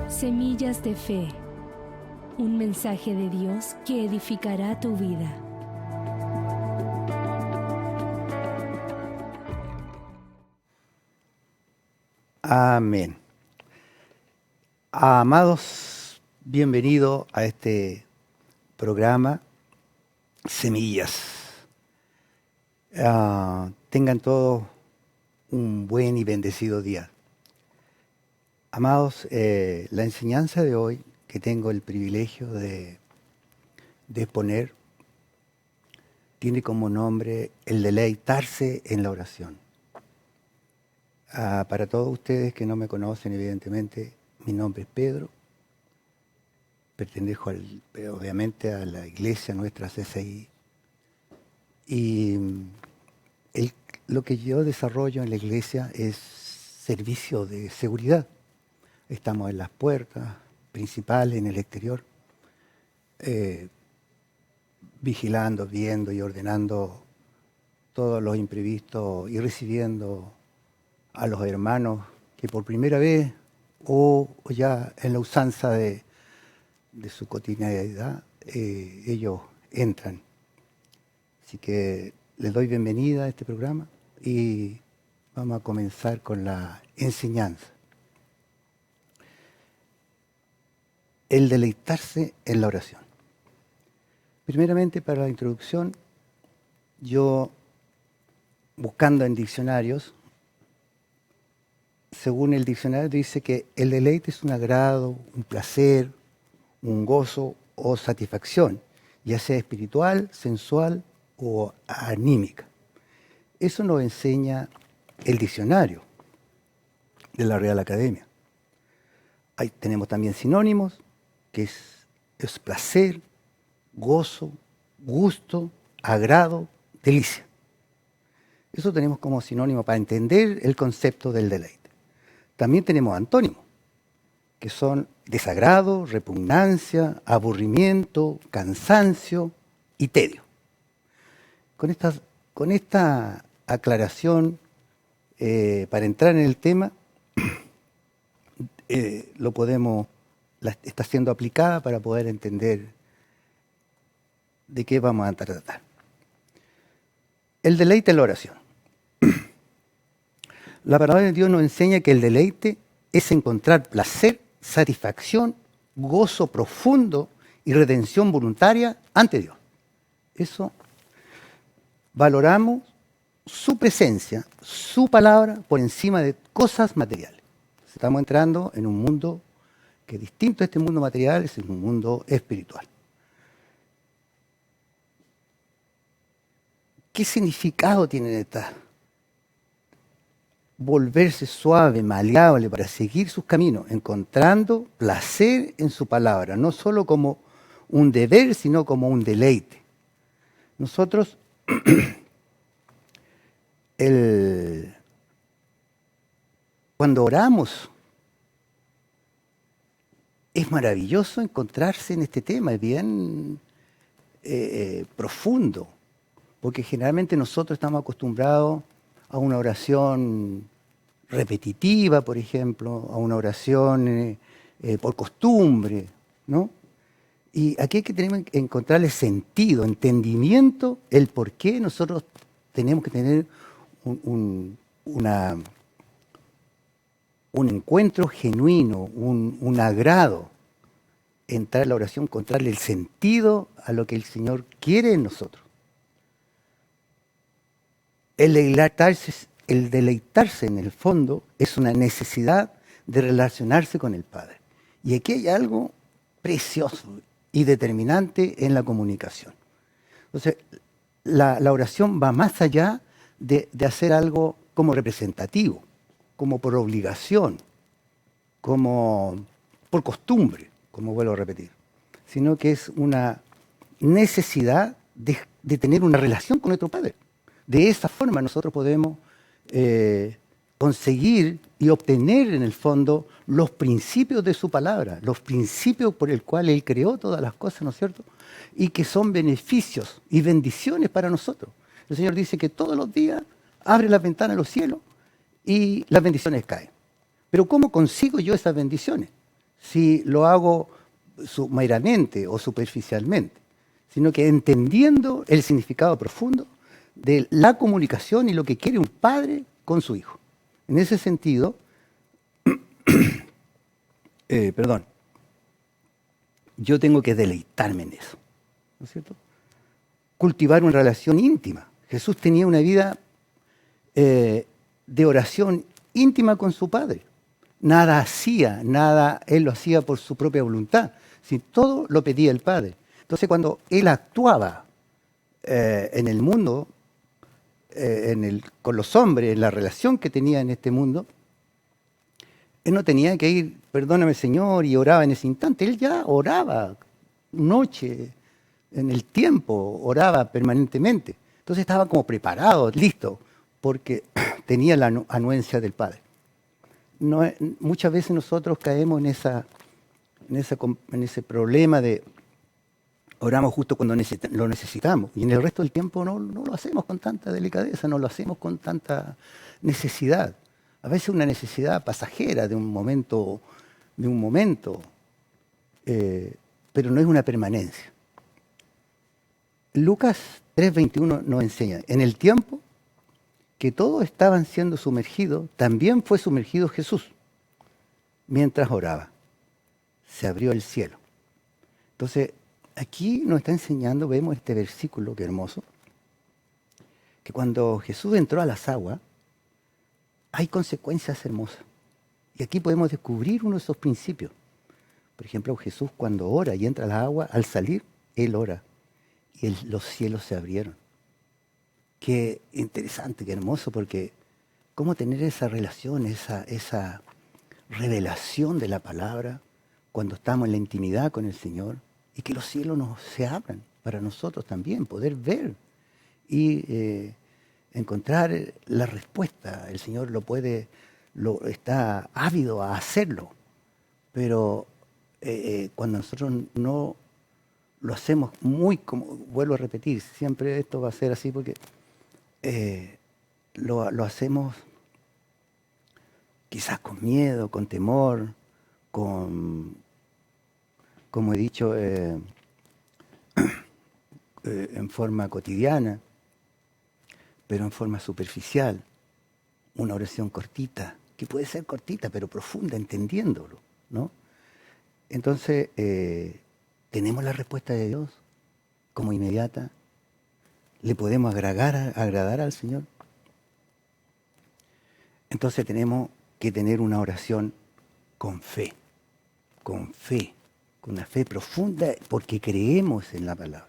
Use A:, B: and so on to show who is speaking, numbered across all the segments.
A: Semillas de Fe, un mensaje de Dios que edificará tu vida.
B: Amén. Amados, bienvenidos a este programa Semillas. Tengan todos un buen y bendecido día. Amados, la enseñanza de hoy que tengo el privilegio de exponer tiene como nombre el deleitarse en la oración. Para todos ustedes que no me conocen, evidentemente, mi nombre es Pedro. Pertenezco obviamente a la iglesia nuestra CCI. Y lo que yo desarrollo en la iglesia es servicio de seguridad. Estamos en las puertas principales, en el exterior, vigilando, viendo y ordenando todos los imprevistos y recibiendo a los hermanos que por primera vez o ya en la usanza de su cotidianidad, ellos entran. Así que les doy bienvenida a este programa y vamos a comenzar con la enseñanza. El deleitarse en la oración. Primeramente, para la introducción, yo, buscando en diccionarios, según el diccionario dice que el deleite es un agrado, un placer, un gozo o satisfacción, ya sea espiritual, sensual o anímica. Eso nos enseña el diccionario de la Real Academia. Ahí tenemos también sinónimos, que es placer, gozo, gusto, agrado, delicia. Eso tenemos como sinónimo para entender el concepto del deleite. También tenemos antónimos, que son desagrado, repugnancia, aburrimiento, cansancio y tedio. Con esta aclaración, para entrar en el tema, está siendo aplicada para poder entender de qué vamos a tratar. El deleite en la oración. La palabra de Dios nos enseña que el deleite es encontrar placer, satisfacción, gozo profundo y redención voluntaria ante Dios. Eso valoramos su presencia, su palabra por encima de cosas materiales. Estamos entrando en un mundo que distinto a este mundo material es un mundo espiritual. ¿Qué significado tienen estas? Volverse suave, maleable para seguir sus caminos, encontrando placer en su palabra, no solo como un deber, sino como un deleite. Nosotros, cuando oramos, es maravilloso encontrarse en este tema, es bien profundo, porque generalmente nosotros estamos acostumbrados a una oración repetitiva, por ejemplo, a una oración por costumbre, ¿no? Y aquí hay que tener que encontrarle sentido, entendimiento, el por qué nosotros tenemos que tener un encuentro genuino, un agrado, entrar en la oración, encontrarle el sentido a lo que el Señor quiere en nosotros. El deleitarse en el fondo es una necesidad de relacionarse con el Padre. Y aquí hay algo precioso y determinante en la comunicación. Entonces, la oración va más allá de hacer algo como representativo, como por obligación, como por costumbre, como vuelvo a repetir, sino que es una necesidad de tener una relación con nuestro Padre. De esa forma nosotros podemos conseguir y obtener en el fondo los principios de su palabra, los principios por el cual Él creó todas las cosas, ¿no es cierto? Y que son beneficios y bendiciones para nosotros. El Señor dice que todos los días abre las ventanas de los cielos y las bendiciones caen. Pero ¿cómo consigo yo esas bendiciones? si lo hago meramente o superficialmente, sino que entendiendo el significado profundo de la comunicación y lo que quiere un padre con su hijo. En ese sentido, yo tengo que deleitarme en eso, ¿no es cierto? Cultivar una relación íntima. Jesús tenía una vida de oración íntima con su Padre. Nada hacía, nada Él lo hacía por su propia voluntad, sino todo lo pedía el Padre. Entonces, cuando Él actuaba en el mundo, con los hombres, en la relación que tenía en este mundo, Él no tenía que ir, perdóname Señor, y oraba en ese instante. Él ya oraba noche, en el tiempo, oraba permanentemente. Entonces estaba como preparado, listo, porque tenía la anuencia del Padre. Muchas veces nosotros caemos en ese problema de oramos justo cuando lo necesitamos y en el resto del tiempo no lo hacemos con tanta delicadeza, no lo hacemos con tanta necesidad. A veces una necesidad pasajera de un momento, pero no es una permanencia. Lucas 3:21 nos enseña, en el tiempo que todos estaban siendo sumergidos, también fue sumergido Jesús mientras oraba. Se abrió el cielo. Entonces, aquí nos está enseñando, vemos este versículo, que hermoso, que cuando Jesús entró a las aguas, hay consecuencias hermosas. Y aquí podemos descubrir uno de esos principios. Por ejemplo, Jesús cuando ora y entra a las aguas, al salir, Él ora. Y los cielos se abrieron. Qué interesante, qué hermoso, porque cómo tener esa relación, esa revelación de la palabra cuando estamos en la intimidad con el Señor y que los cielos se abran para nosotros también, poder ver y encontrar la respuesta. El Señor está ávido a hacerlo, pero cuando nosotros no lo hacemos como vuelvo a repetir, siempre esto va a ser así porque lo hacemos quizás con miedo, con temor, como he dicho, en forma cotidiana, pero en forma superficial. Una oración cortita, que puede ser cortita, pero profunda, entendiéndolo, ¿no? Entonces, tenemos la respuesta de Dios como inmediata. ¿Le podemos agradar al Señor? Entonces tenemos que tener una oración con fe, con una fe profunda, porque creemos en la palabra.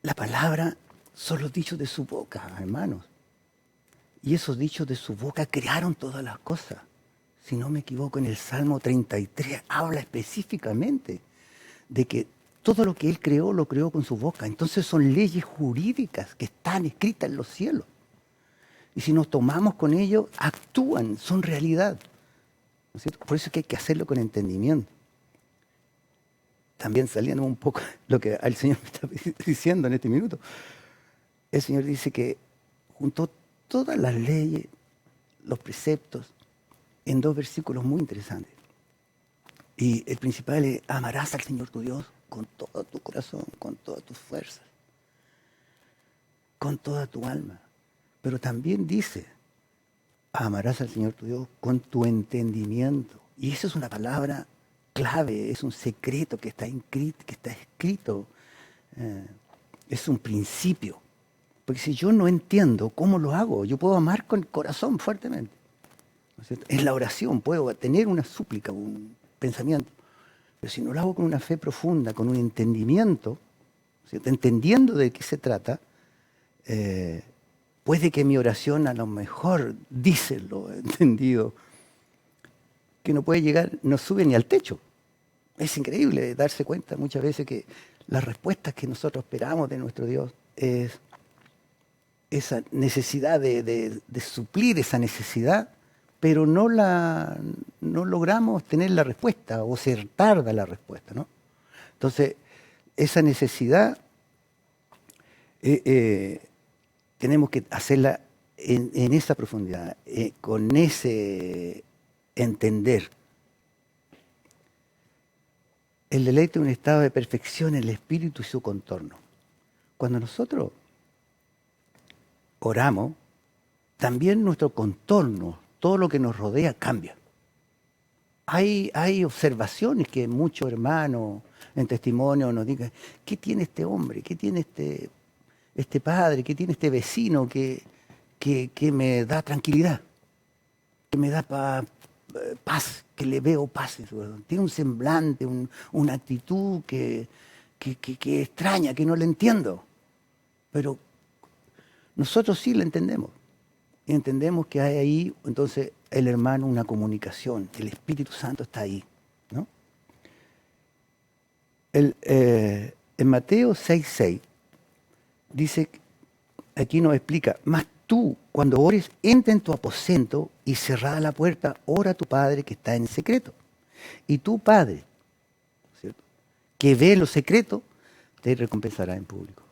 B: La palabra son los dichos de su boca, hermanos. Y esos dichos de su boca crearon todas las cosas. Si no me equivoco, en el Salmo 33 habla específicamente de que todo lo que Él creó, lo creó con su boca. Entonces son leyes jurídicas que están escritas en los cielos. Y si nos tomamos con ellos, actúan, son realidad. ¿No es cierto? Por eso es que hay que hacerlo con entendimiento. También saliendo un poco lo que el Señor me está diciendo en este minuto. El Señor dice que juntó todas las leyes, los preceptos, en 2 versículos muy interesantes. Y el principal es: amarás al Señor tu Dios con todo tu corazón, con todas tus fuerzas, con toda tu alma. Pero también dice: amarás al Señor tu Dios con tu entendimiento. Y eso es una palabra clave, es un secreto que está escrito, es un principio. Porque si yo no entiendo cómo lo hago, yo puedo amar con el corazón fuertemente. ¿No es cierto? En la oración puedo tener una súplica, un pensamiento. Pero si no lo hago con una fe profunda, con un entendimiento, ¿cierto? Entendiendo de qué se trata, puede que mi oración a lo mejor dice lo entendido, que no puede llegar, no sube ni al techo. Es increíble darse cuenta muchas veces que las respuestas que nosotros esperamos de nuestro Dios es esa necesidad de suplir esa necesidad, pero no logramos tener la respuesta o se tarda la respuesta, ¿no? Entonces, esa necesidad tenemos que hacerla en esa profundidad, con ese entender El deleite es un estado de perfección en el espíritu y su contorno. Cuando nosotros oramos, también nuestro contorno, todo lo que nos rodea, cambia. Hay observaciones que muchos hermanos en testimonio nos digan, ¿qué tiene este hombre? ¿Qué tiene este padre? ¿Qué tiene este vecino que me da tranquilidad? Que me da paz, que le veo paz en su corazón. Tiene un semblante, una actitud que extraña, que no le entiendo. Pero nosotros sí la entendemos. Y entendemos que hay ahí, entonces, el hermano, una comunicación. El Espíritu Santo está ahí, ¿no? En Mateo 6:6 dice, aquí nos explica, mas tú, cuando ores, entra en tu aposento y cerrada la puerta, ora a tu Padre que está en secreto. Y tu Padre, ¿cierto?, que ve en lo secreto, te recompensará en público.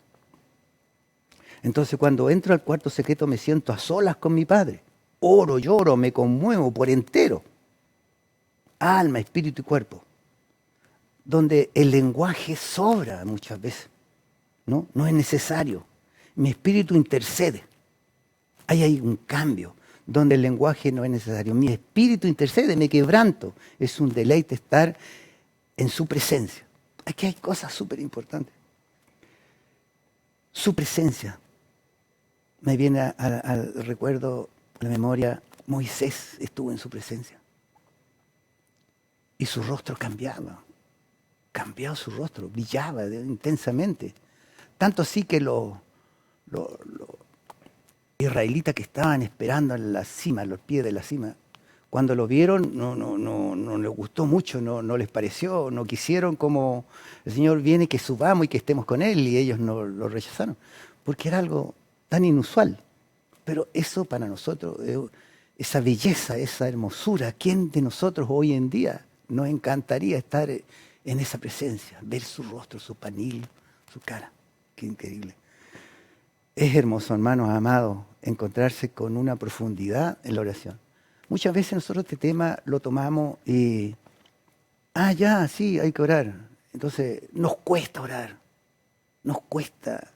B: Entonces, cuando entro al cuarto secreto, me siento a solas con mi Padre. Oro, lloro, me conmuevo por entero. Alma, espíritu y cuerpo. Donde el lenguaje sobra muchas veces. No es necesario. Mi espíritu intercede. Hay un cambio donde el lenguaje no es necesario. Mi espíritu intercede, me quebranto. Es un deleite estar en su presencia. Aquí hay cosas súper importantes. Su presencia. Me viene al recuerdo, a la memoria, Moisés estuvo en su presencia. Y su rostro cambiaba su rostro, brillaba intensamente. Tanto así que los israelitas que estaban esperando en la cima, a los pies de la cima, cuando lo vieron no les gustó mucho, no les pareció, no quisieron, como el Señor viene, que subamos y que estemos con Él, y ellos no lo rechazaron, porque era algo tan inusual. Pero eso para nosotros, esa belleza, esa hermosura, ¿quién de nosotros hoy en día nos encantaría estar en esa presencia, ver su rostro, su panil, su cara? Qué increíble. Es hermoso, hermanos amados, encontrarse con una profundidad en la oración. Muchas veces nosotros este tema lo tomamos y, ya, sí, hay que orar. Entonces nos cuesta orar, nos cuesta,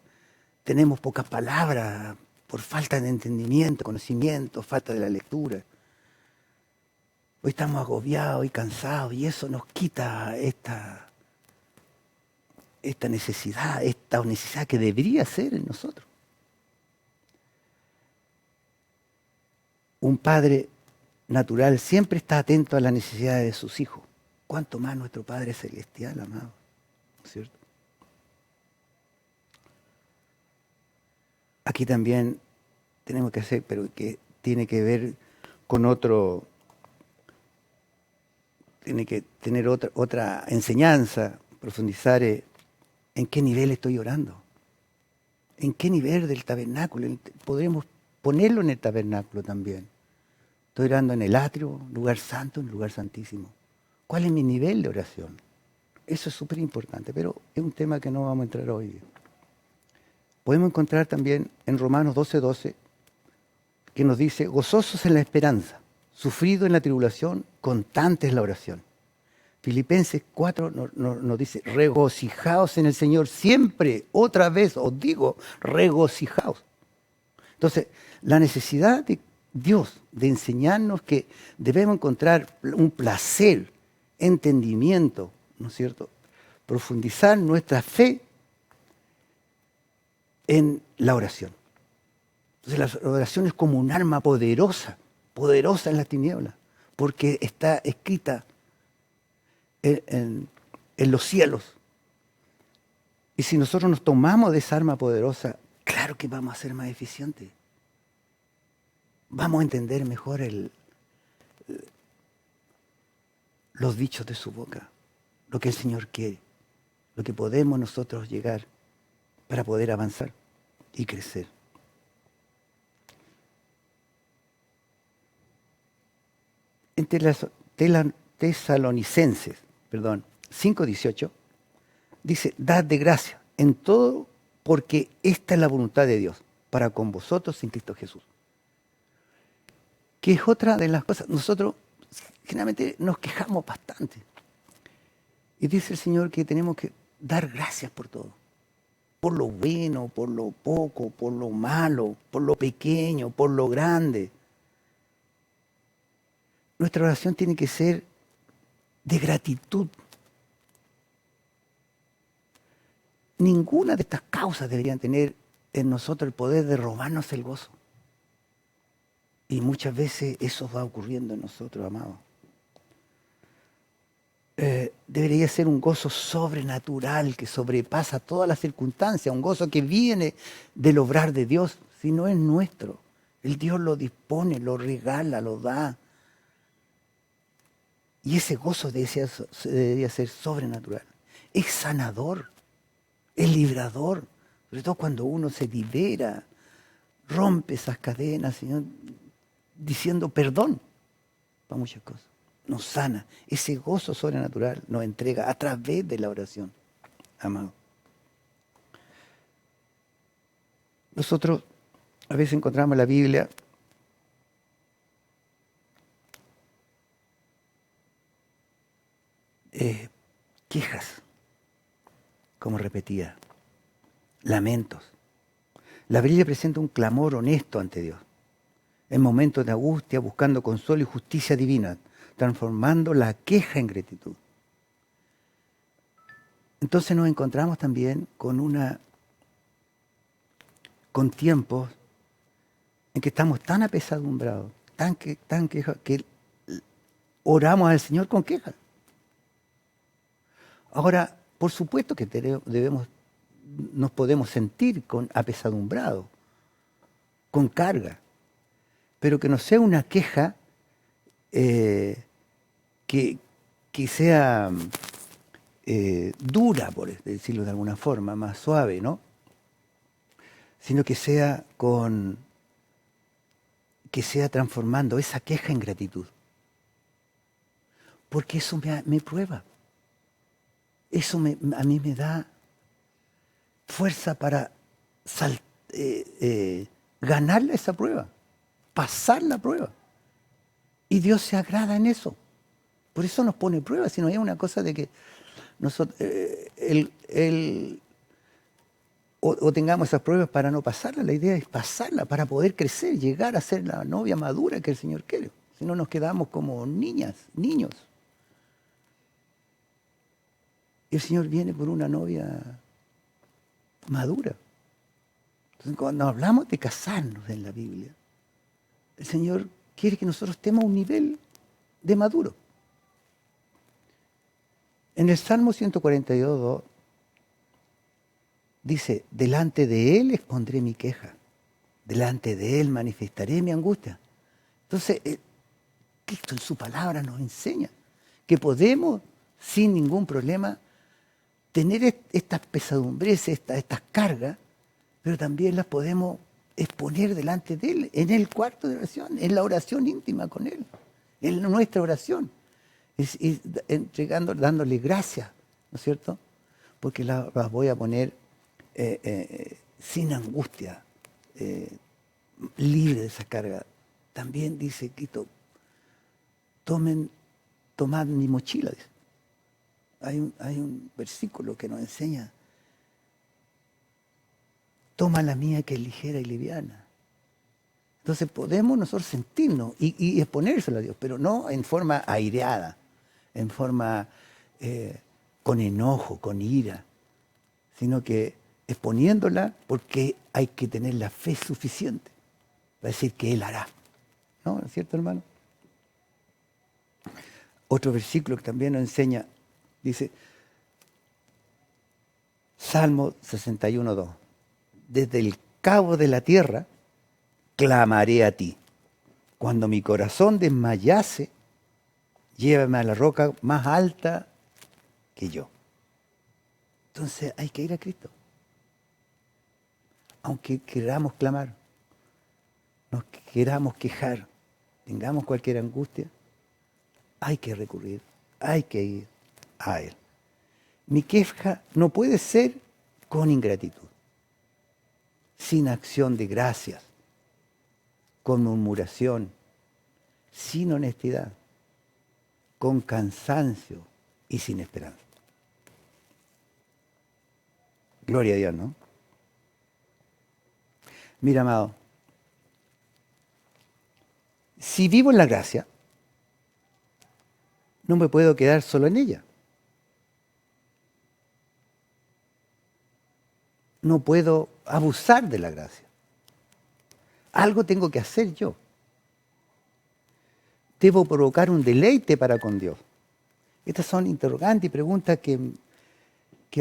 B: tenemos pocas palabras por falta de entendimiento, conocimiento, falta de la lectura. Hoy estamos agobiados y cansados y eso nos quita esta necesidad que debería ser en nosotros. Un padre natural siempre está atento a las necesidades de sus hijos. ¿Cuánto más nuestro Padre Celestial, amado? ¿Cierto? Aquí también tenemos que hacer, pero que tiene que ver con otro, tiene que tener otra enseñanza, profundizar en qué nivel estoy orando, en qué nivel del tabernáculo. Podremos ponerlo en el tabernáculo también. Estoy orando en el atrio, lugar santo, en lugar santísimo. ¿Cuál es mi nivel de oración? Eso es súper importante, pero es un tema que no vamos a entrar hoy. Podemos encontrar también en Romanos 12:12, que nos dice, gozosos en la esperanza, sufrido en la tribulación, constante es la oración. Filipenses 4 nos dice, regocijaos en el Señor siempre, otra vez os digo, regocijaos. Entonces, la necesidad de Dios de enseñarnos que debemos encontrar un placer, entendimiento, ¿no es cierto? Profundizar nuestra fe en la oración. Entonces la oración es como un arma poderosa en las tinieblas, porque está escrita en los cielos. Y si nosotros nos tomamos de esa arma poderosa, claro que vamos a ser más eficientes. Vamos a entender mejor los dichos de su boca, lo que el Señor quiere, lo que podemos nosotros llegar para poder avanzar y crecer. En Tesalonicenses 5:18 dice, dad de gracia en todo, porque esta es la voluntad de Dios para con vosotros en Cristo Jesús. Que es otra de las cosas. Nosotros generalmente nos quejamos bastante. Y dice el Señor que tenemos que dar gracias por todo. Por lo bueno, por lo poco, por lo malo, por lo pequeño, por lo grande. Nuestra oración tiene que ser de gratitud. Ninguna de estas causas deberían tener en nosotros el poder de robarnos el gozo. Y muchas veces eso va ocurriendo en nosotros, amados. Debería ser un gozo sobrenatural que sobrepasa todas las circunstancias, un gozo que viene del obrar de Dios, si no es nuestro. El Dios lo dispone, lo regala, lo da. Y ese gozo debería ser sobrenatural. Es sanador, es librador, sobre todo cuando uno se libera, rompe esas cadenas, Señor, diciendo perdón para muchas cosas. Nos sana. Ese gozo sobrenatural nos entrega a través de la oración, amado. Nosotros a veces encontramos en la Biblia quejas, como repetía, lamentos. La Biblia presenta un clamor honesto ante Dios, en momentos de angustia, buscando consuelo y justicia divina, transformando la queja en gratitud. Entonces nos encontramos también con tiempos en que estamos tan apesadumbrados, tan quejas, que oramos al Señor con quejas. Ahora, por supuesto que nos podemos sentir apesadumbrados, con carga, pero que no sea una queja que sea dura, por decirlo de alguna forma, más suave, ¿no? Sino que sea transformando esa queja en gratitud. Porque eso me prueba. Eso a mí me da fuerza para ganarle esa prueba, pasar la prueba. Y Dios se agrada en eso. Por eso nos pone pruebas, si no es una cosa de que nosotros, o tengamos esas pruebas para no pasarla. La idea es pasarla para poder crecer, llegar a ser la novia madura que el Señor quiere. Si no nos quedamos como niños. Y el Señor viene por una novia madura. Entonces, cuando hablamos de casarnos en la Biblia, el Señor quiere que nosotros estemos a un nivel de maduro. En el Salmo 142:2 dice, delante de Él expondré mi queja, delante de Él manifestaré mi angustia. Entonces, Cristo en su palabra nos enseña que podemos, sin ningún problema, tener estas pesadumbres, estas cargas, pero también las podemos exponer delante de Él, en el cuarto de oración, en la oración íntima con Él, en nuestra oración, dándole gracias, ¿no es cierto? Porque las voy a poner sin angustia, libre de esa carga. También dice Cristo, tomad mi mochila, dice. Hay un versículo que nos enseña, toma la mía que es ligera y liviana. Entonces podemos nosotros sentirnos y exponérselo a Dios, pero no en forma aireada, en forma con enojo, con ira, sino que exponiéndola porque hay que tener la fe suficiente para decir que Él hará. ¿No es cierto, hermano? Otro versículo que también nos enseña, dice, Salmo 61:2, desde el cabo de la tierra clamaré a ti. Cuando mi corazón desmayase, llévame a la roca más alta que yo. Entonces hay que ir a Cristo. Aunque queramos clamar, nos queramos quejar, tengamos cualquier angustia, hay que recurrir, hay que ir a Él. Mi queja no puede ser con ingratitud, sin acción de gracias, con murmuración, sin honestidad, con cansancio y sin esperanza. Gloria a Dios, ¿no? Mira, amado, si vivo en la gracia, no me puedo quedar solo en ella. No puedo abusar de la gracia. Algo tengo que hacer yo. Debo provocar un deleite para con Dios. Estas son interrogantes y preguntas que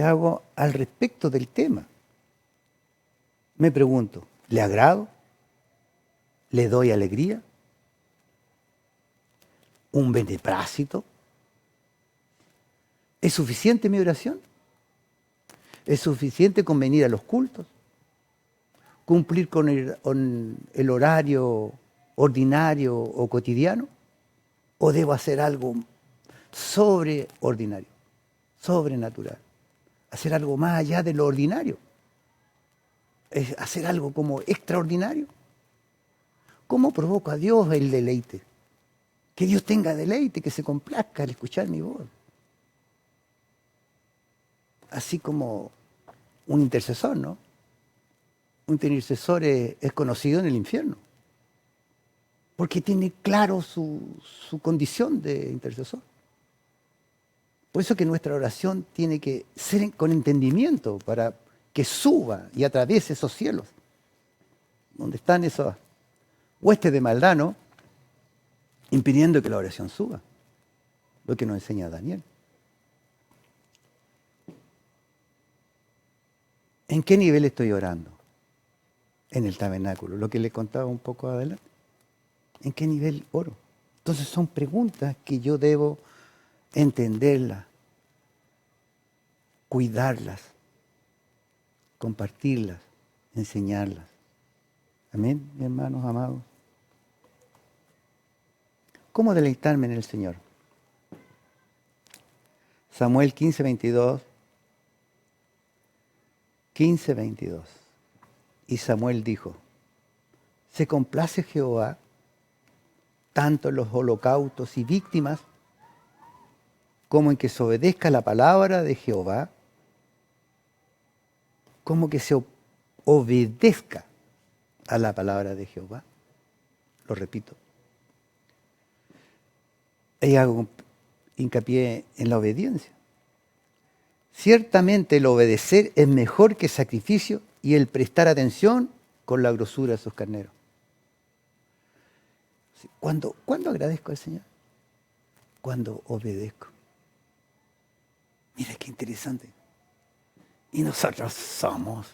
B: hago al respecto del tema. Me pregunto, ¿le agrado? ¿Le doy alegría? ¿Un beneplácito? ¿Es suficiente mi oración? ¿Es suficiente con venir a los cultos? ¿Cumplir con el horario ordinario o cotidiano? ¿O debo hacer algo sobreordinario, sobrenatural? Hacer algo más allá de lo ordinario. Es hacer algo como extraordinario. ¿Cómo provoco a Dios el deleite? Que Dios tenga deleite, que se complazca al escuchar mi voz. Así como un intercesor, ¿no? Un intercesor es conocido en el infierno, porque tiene claro su condición de intercesor. Por eso que nuestra oración tiene que ser con entendimiento para que suba y atraviese esos cielos, donde están esos huestes de maldad, ¿no? Impidiendo que la oración suba, lo que nos enseña Daniel. ¿En qué nivel estoy orando? En el tabernáculo, lo que le contaba un poco adelante. ¿En qué nivel oro? Entonces son preguntas que yo debo entenderlas, cuidarlas, compartirlas, enseñarlas. Amén, mis hermanos amados. ¿Cómo deleitarme en el Señor? Samuel 15:22. 15:22. Y Samuel dijo, ¿se complace Jehová tanto en los holocaustos y víctimas como en que se obedezca la palabra de Jehová? Como que se obedezca a la palabra de Jehová. Lo repito. Y hago hincapié en la obediencia. Ciertamente el obedecer es mejor que sacrificio y el prestar atención con la grosura de sus carneros. ¿Cuándo agradezco al Señor? Cuando obedezco. Mira qué interesante. Y nosotros somos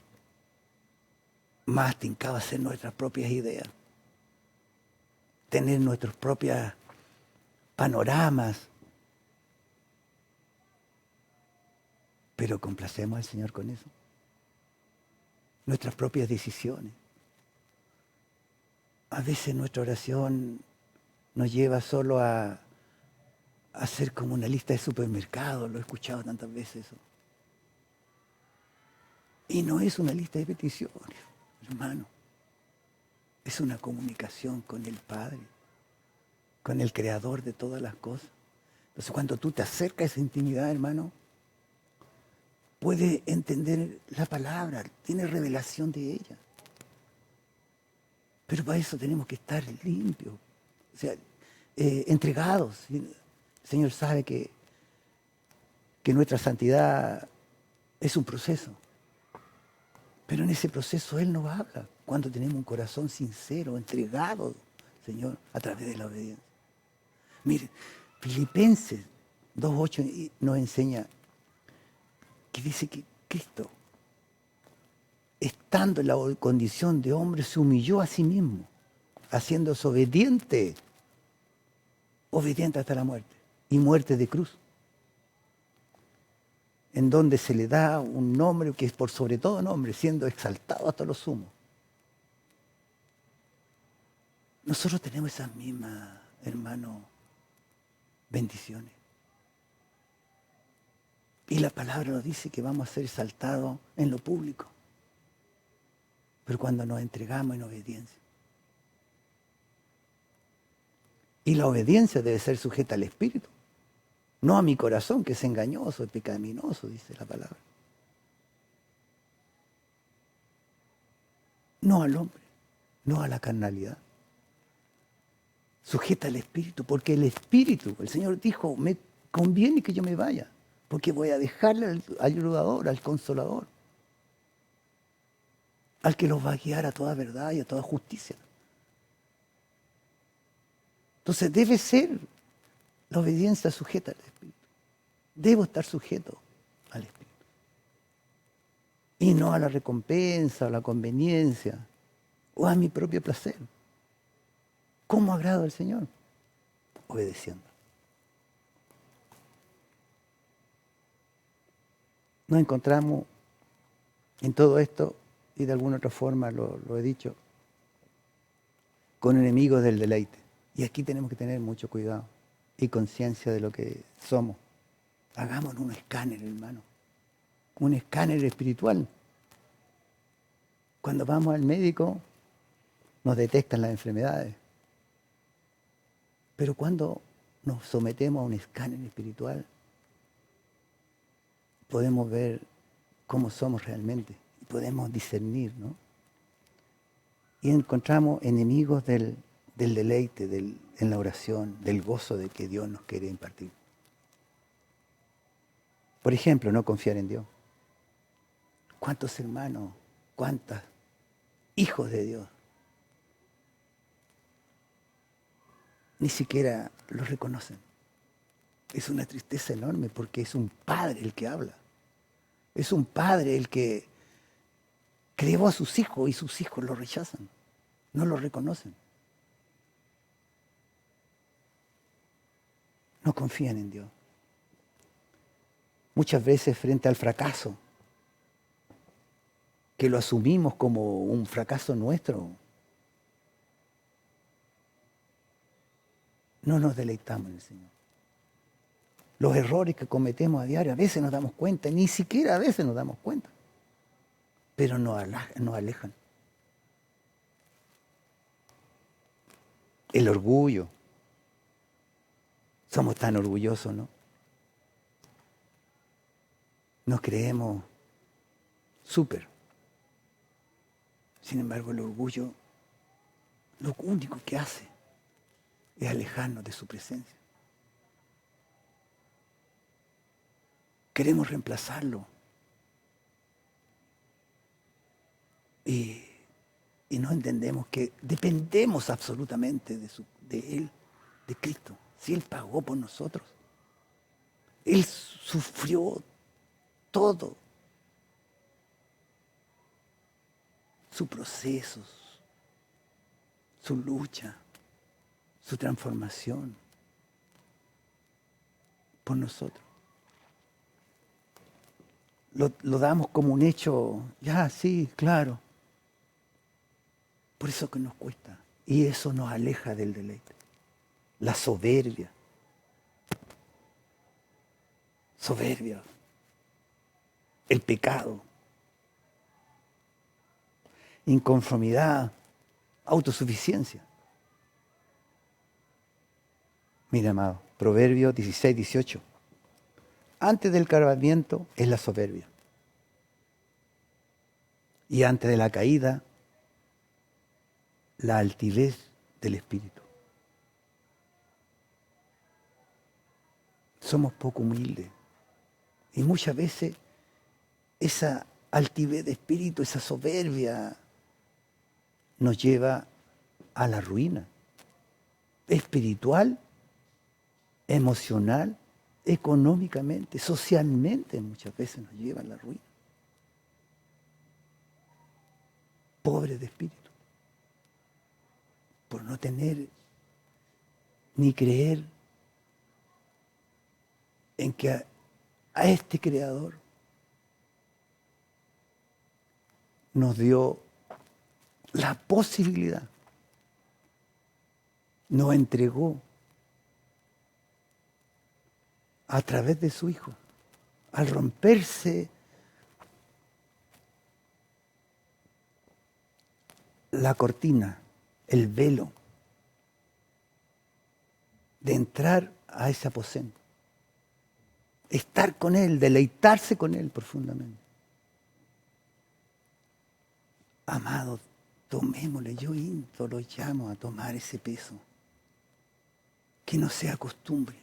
B: más tincados a hacer nuestras propias ideas, tener nuestros propios panoramas. Pero complacemos al Señor con eso. Nuestras propias decisiones. A veces nuestra oración nos lleva solo a hacer como una lista de supermercados. Lo he escuchado tantas veces eso. Y no es una lista de peticiones, hermano. Es una comunicación con el Padre, con el Creador de todas las cosas. Entonces cuando tú te acercas a esa intimidad, hermano, puede entender la palabra, tiene revelación de ella. Pero para eso tenemos que estar limpios, o sea, entregados. El Señor sabe que nuestra santidad es un proceso. Pero en ese proceso Él nos habla cuando tenemos un corazón sincero, entregado, Señor, a través de la obediencia. Mire, Filipenses 2:8 nos enseña que dice que Cristo, estando en la condición de hombre, se humilló a sí mismo, haciéndose obediente hasta la muerte, y muerte de cruz, en donde se le da un nombre que es por sobre todo nombre, siendo exaltado hasta lo sumo. Nosotros tenemos esas mismas, hermanos, bendiciones. Y la palabra nos dice que vamos a ser exaltados en lo público, pero cuando nos entregamos en obediencia. Y la obediencia debe ser sujeta al Espíritu, no a mi corazón, que es engañoso, es pecaminoso, dice la palabra. no al hombre, no a la carnalidad. Sujeta al Espíritu, porque el Espíritu, el Señor dijo, me conviene que yo me vaya, porque voy a dejarle al ayudador, al consolador, al que los va a guiar a toda verdad y a toda justicia. Entonces debe ser la obediencia sujeta al Espíritu. Debo estar sujeto al Espíritu. Y no a la recompensa, a la conveniencia, o a mi propio placer. ¿Cómo agrado al Señor? Obedeciendo. Nos encontramos en todo esto, y de alguna otra forma lo he dicho, con enemigos del deleite. Y aquí tenemos que tener mucho cuidado y conciencia de lo que somos. Hagamos un escáner, hermano. Un escáner espiritual. Cuando vamos al médico, nos detectan las enfermedades. Pero cuando nos sometemos a un escáner espiritual, podemos ver cómo somos realmente. Y podemos discernir, ¿no? Y encontramos enemigos del deleite, en la oración, del gozo de que Dios nos quiere impartir. Por ejemplo, no confiar en Dios. ¿Cuántos hermanos, cuántos hijos de Dios ni siquiera los reconocen? Es una tristeza enorme porque es un padre el que habla. Es un padre el que creó a sus hijos y sus hijos lo rechazan, no lo reconocen. No confían en Dios. Muchas veces frente al fracaso, que lo asumimos como un fracaso nuestro, no nos deleitamos en el Señor. Los errores que cometemos a diario, a veces nos damos cuenta, ni siquiera a veces nos damos cuenta, pero nos alejan. El orgullo. Somos tan orgullosos, ¿no? Nos creemos súper. Sin embargo, el orgullo lo único que hace es alejarnos de su presencia. Queremos reemplazarlo. Y no entendemos que dependemos absolutamente de Él, de Cristo. Si Él pagó por nosotros. Él sufrió todo. Sus procesos, su lucha, su transformación por nosotros. Lo damos como un hecho, ya, sí, claro. Por eso que nos cuesta. Y eso nos aleja del deleite. La soberbia. Soberbia. El pecado. Inconformidad. Autosuficiencia. Mira, amado, Proverbios 16, 18. Antes del cargamiento es la soberbia. Y antes de la caída, la altivez del espíritu. Somos poco humildes. Y muchas veces esa altivez de espíritu, esa soberbia, nos lleva a la ruina. Espiritual, emocional, económicamente, socialmente, muchas veces nos lleva a la ruina. Pobre de espíritu. Por no tener ni creer en que a este Creador nos dio la posibilidad, nos entregó a través de su Hijo, al romperse la cortina, el velo, de entrar a ese aposento, estar con Él, deleitarse con Él profundamente. Amados, tomémosle, yo insto, lo llamo a tomar ese peso. Que no sea costumbre.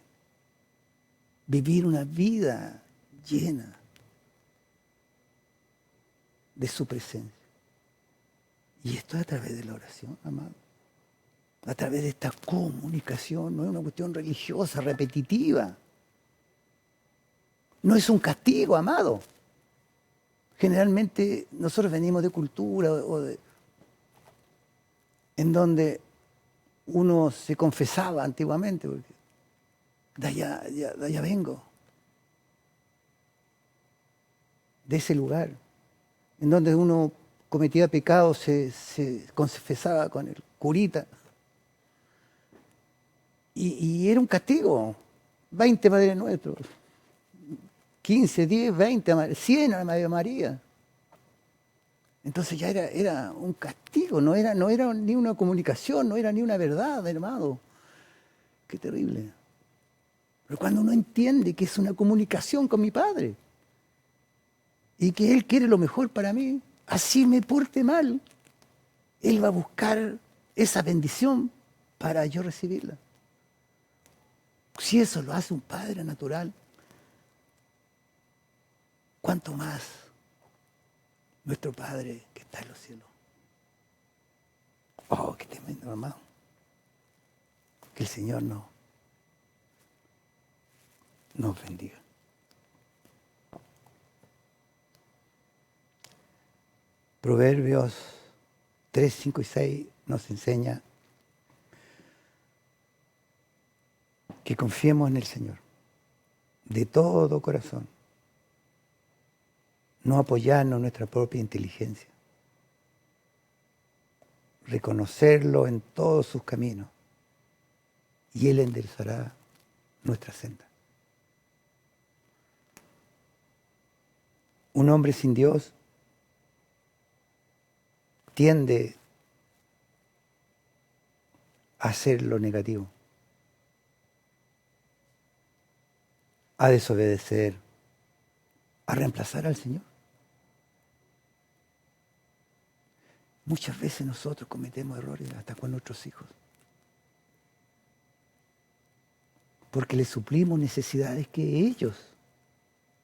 B: Vivir una vida llena de su presencia. Y esto es a través de la oración, amado. A través de esta comunicación, no es una cuestión religiosa, repetitiva. No es un castigo, amado. Generalmente nosotros venimos de cultura en donde uno se confesaba antiguamente, porque de allá vengo, de ese lugar, en donde uno cometía pecados, se confesaba con el curita. Y era un castigo. 20 Padres Nuestros, 15, 10, 20, 100 a María. Entonces ya era un castigo, no era ni una comunicación, no era ni una verdad, hermano. Qué terrible. Pero cuando uno entiende que es una comunicación con mi Padre y que Él quiere lo mejor para mí, así me porte mal, Él va a buscar esa bendición para yo recibirla. Si eso lo hace un Padre natural, ¿cuánto más nuestro Padre que está en los cielos? Oh, qué tremendo, hermano. Que el Señor nos bendiga. Proverbios 3, 5 y 6 nos enseña que confiemos en el Señor de todo corazón, no apoyarnos en nuestra propia inteligencia, reconocerlo en todos sus caminos y Él enderezará nuestra senda. Un hombre sin Dios tiende a hacer lo negativo, a desobedecer, a reemplazar al Señor. Muchas veces nosotros cometemos errores hasta con nuestros hijos, porque les suplimos necesidades que ellos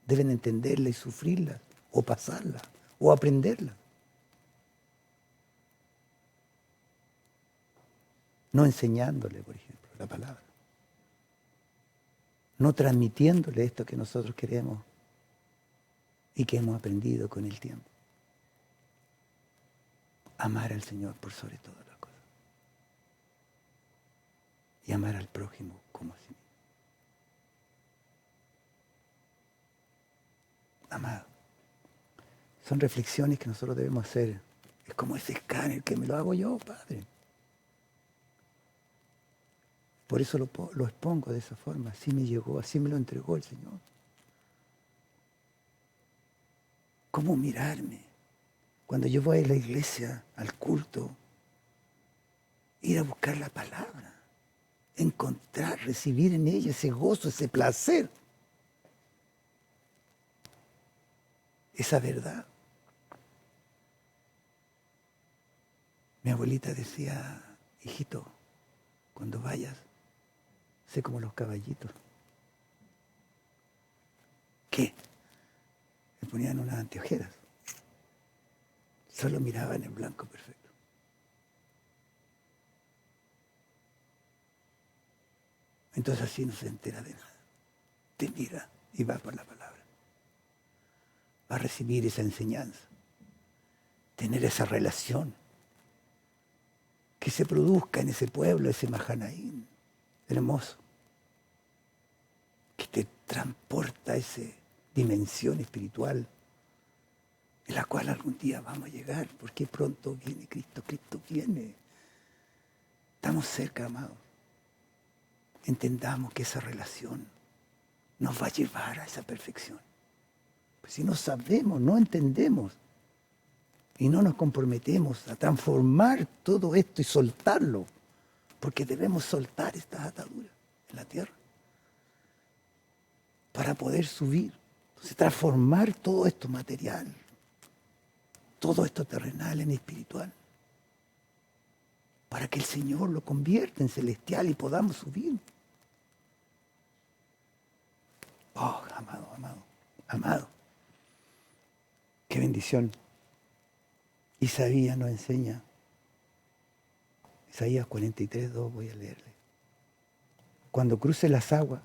B: deben entenderlas y sufrirlas, o pasarlas, o aprenderlas. No enseñándole, por ejemplo, la palabra. No transmitiéndole esto que nosotros queremos y que hemos aprendido con el tiempo. Amar al Señor por sobre todas las cosas. Y amar al prójimo como a sí mismo. Amado, son reflexiones que nosotros debemos hacer. Es como ese escáner que me lo hago yo, Padre. Por eso lo expongo de esa forma. Así me llegó, así me lo entregó el Señor. ¿Cómo mirarme? Cuando yo voy a la iglesia, al culto, ir a buscar la palabra, encontrar, recibir en ella ese gozo, ese placer, esa verdad. Mi abuelita decía, hijito, cuando vayas, sé como los caballitos. ¿Qué? Me ponían unas anteojeras. Solo miraban en blanco perfecto. Entonces así no se entera de nada. Te mira y va por la palabra. Va a recibir esa enseñanza. Tener esa relación. Que se produzca en ese pueblo, ese Mahanaín hermoso. Que te transporta a esa dimensión espiritual en la cual algún día vamos a llegar, porque pronto viene Cristo, Cristo viene. Estamos cerca, amados. Entendamos que esa relación nos va a llevar a esa perfección. Pues si no sabemos, no entendemos y no nos comprometemos a transformar todo esto y soltarlo, porque debemos soltar estas ataduras en la tierra para poder subir. Entonces, transformar todo esto material, todo esto terrenal en espiritual. para que el Señor lo convierta en celestial y podamos subir. Oh, amado, amado, amado. Qué bendición. Isaías nos enseña. Isaías 43:2, voy a leerle. Cuando cruce las aguas,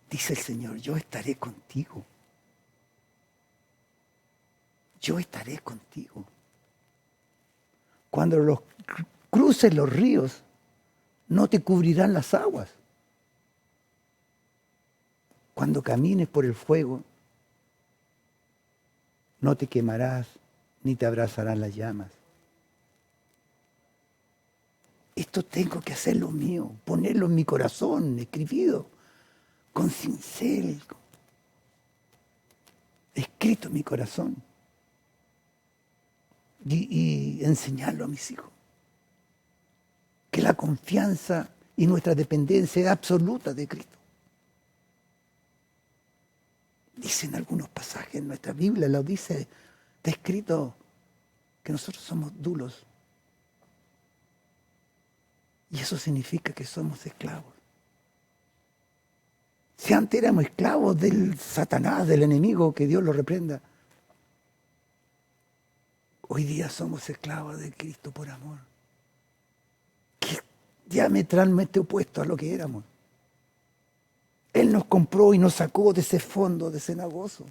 B: dice el Señor, yo estaré contigo. Yo estaré contigo. Cuando cruces los ríos, no te cubrirán las aguas. Cuando camines por el fuego, no te quemarás ni te abrazarán las llamas. Esto tengo que hacerlo mío, ponerlo en mi corazón, escribido, con cincel, escrito en mi corazón. Y enseñarlo a mis hijos. Que la confianza y nuestra dependencia es absoluta de Cristo. Dicen algunos pasajes en nuestra Biblia, lo dice, está escrito que nosotros somos dulos. Y eso significa que somos esclavos. Si antes éramos esclavos del Satanás, del enemigo, que Dios lo reprenda, hoy día somos esclavos de Cristo por amor. Que es diametralmente opuesto a lo que éramos. Él nos compró y nos sacó de ese fondo, de cenagoso.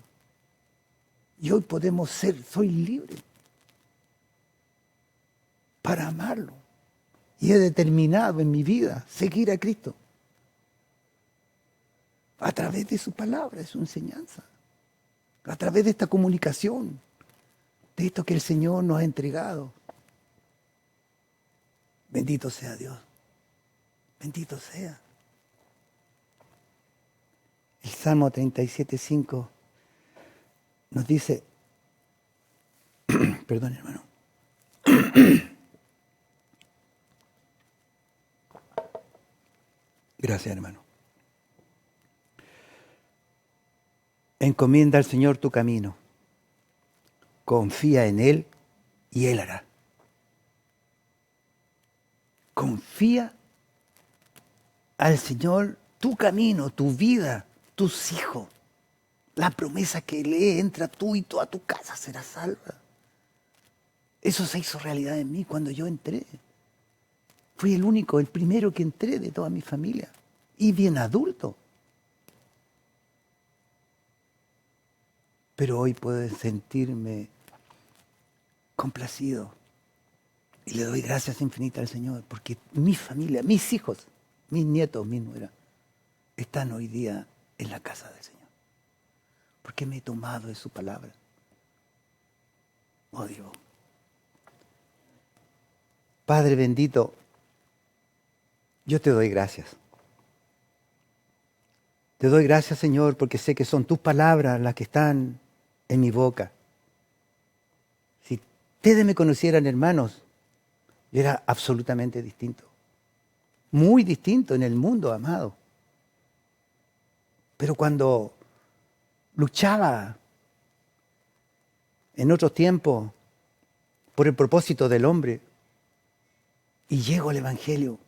B: Y hoy podemos soy libre para amarlo. Y he determinado en mi vida seguir a Cristo. A través de su palabra, de su enseñanza. A través de esta comunicación. De esto que el Señor nos ha entregado. Bendito sea Dios. Bendito sea. El Salmo 37:5 nos dice, perdón hermano, gracias hermano. Encomienda al Señor tu camino, confía en Él y Él hará. Confía al Señor tu camino, tu vida, tus hijos. La promesa que lee, entra tú y toda tu casa será salva. Eso se hizo realidad en mí cuando yo entré. Fui el único, el primero que entré de toda mi familia. Y bien adulto. Pero hoy puedo sentirme complacido. Y le doy gracias infinitas al Señor. Porque mi familia, mis hijos, mis nietos, mis nueras, están hoy día en la casa del Señor. Porque me he tomado de su palabra. Oh Dios. Padre bendito, yo te doy gracias. Te doy gracias, Señor, porque sé que son tus palabras las que están en mi boca. Si ustedes me conocieran, hermanos, yo era absolutamente distinto. Muy distinto en el mundo, amado. Pero cuando luchaba en otros tiempos por el propósito del hombre y llego al Evangelio,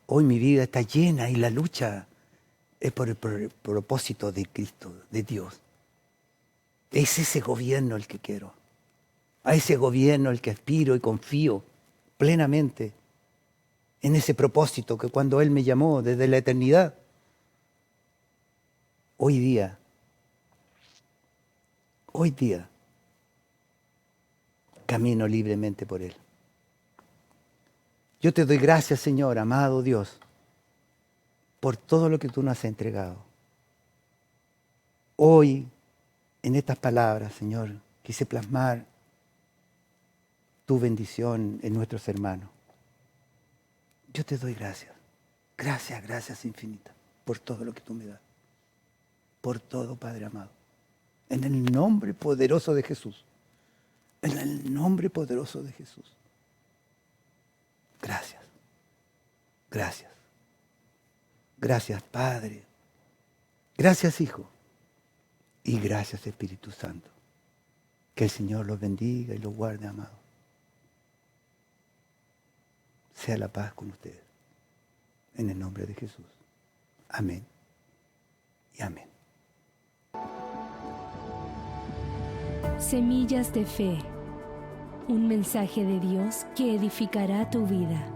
B: hoy mi vida está llena y la lucha es por el propósito de Cristo, de Dios. Es ese gobierno el que quiero. A ese gobierno el que aspiro y confío plenamente en ese propósito que cuando Él me llamó desde la eternidad, hoy día, camino libremente por Él. Yo te doy gracias, Señor, amado Dios, por todo lo que tú nos has entregado. Hoy, en estas palabras, Señor, quise plasmar tu bendición en nuestros hermanos. Yo te doy gracias. Gracias, gracias infinitas por todo lo que tú me das. Por todo, Padre amado. En el nombre poderoso de Jesús. En el nombre poderoso de Jesús. Gracias. Gracias. Gracias, Padre. Gracias, Hijo. Y gracias, Espíritu Santo. Que el Señor los bendiga y los guarde, amado. sea la paz con ustedes. En el nombre de Jesús. Amén y amén.
A: Semillas de Fe. Un mensaje de Dios que edificará tu vida.